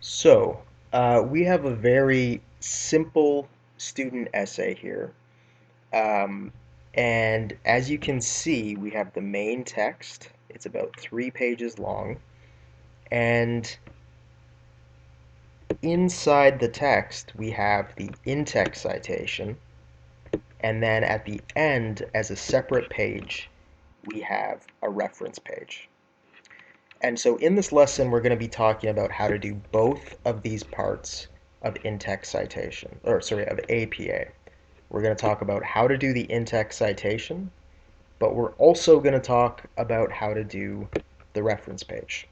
We have a very simple student essay here. Um, and as you can see, we have the main text. It's about 3 pages long. And inside the text, we have the in-text citation. And then at the end, as a separate page, we have a reference page. And so in this lesson, we're going to be talking about how to do both of these parts of in-text citation, or sorry, of APA. We're going to talk about how to do the in-text citation, but we're also going to talk about how to do the reference page.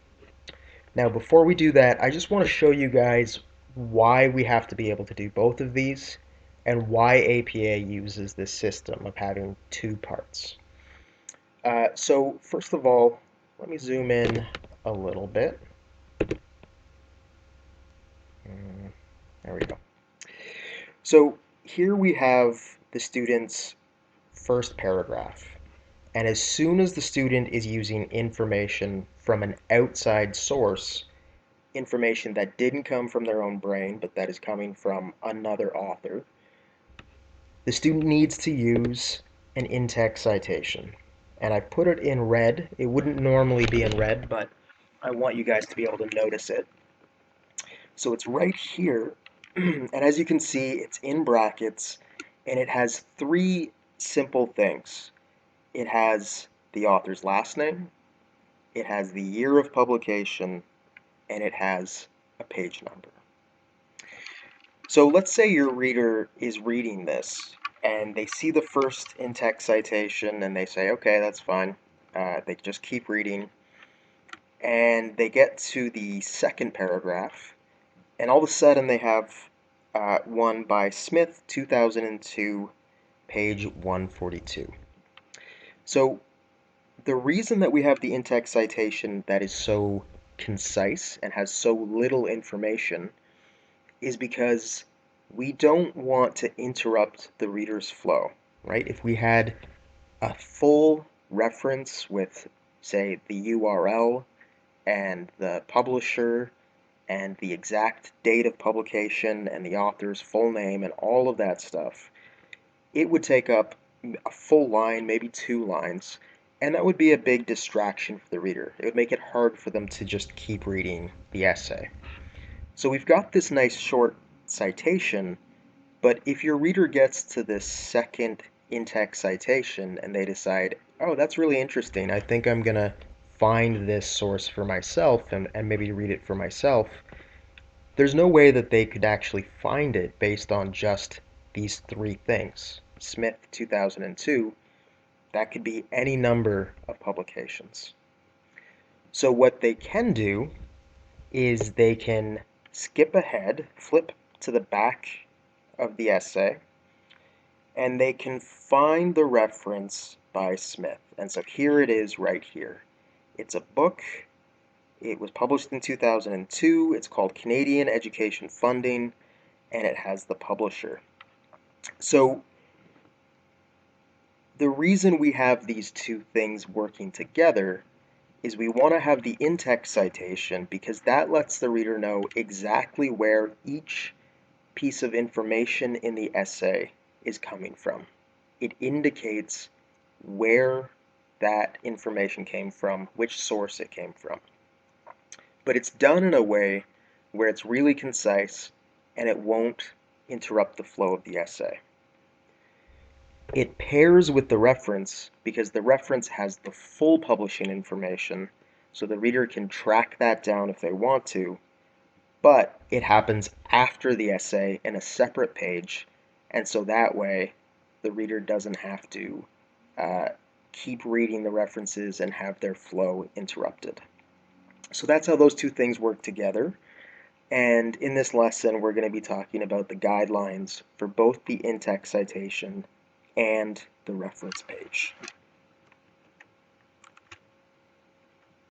Now, before we do that, I just want to show you guys why we have to be able to do both of these and why APA uses this system of having two parts. So first of all, let me zoom in a little bit. There we go. So here we have the student's first paragraph. And as soon as the student is using information from an outside source, information that didn't come from their own brain, but that is coming from another author, the student needs to use an in-text citation. And I put it in red. It wouldn't normally be in red, but I want you guys to be able to notice it. So it's right here, and as you can see, it's in brackets, and it has three simple things. It has the author's last name, it has the year of publication, and it has a page number. So let's say your reader is reading this, and they see the first in-text citation, and they say, okay, that's fine. They just keep reading, and they get to the second paragraph, and all of a sudden they have one by Smith, 2002, page 142. So the reason that we have the in-text citation that is so concise and has so little information is because we don't want to interrupt the reader's flow, right? If we had a full reference with, say, the URL and the publisher and the exact date of publication and the author's full name and all of that stuff, it would take up a full line, maybe 2 lines, and that would be a big distraction for the reader. It would make it hard for them to just keep reading the essay. So we've got this nice short citation, but if your reader gets to this second in-text citation and they decide, oh, that's really interesting, I think I'm going to find this source for myself and maybe read it for myself, there's no way that they could actually find it based on just these three things. Smith, 2002, that could be any number of publications. So what they can do is they can skip ahead, flip to the back of the essay, and they can find the reference by Smith. And so here it is right here. It's a book. It was published in 2002. It's called Canadian Education Funding, and it has the publisher. So the reason we have these two things working together is we want to have the in-text citation because that lets the reader know exactly where each piece of information in the essay is coming from. It indicates where that information came from, which source it came from. But it's done in a way where it's really concise and it won't interrupt the flow of the essay. It pairs with the reference because the reference has the full publishing information, so the reader can track that down if they want to, but it happens after the essay in a separate page, and so that way the reader doesn't have to keep reading the references and have their flow interrupted. So that's how those two things work together. And in this lesson, we're going to be talking about the guidelines for both the in-text citation and the reference page.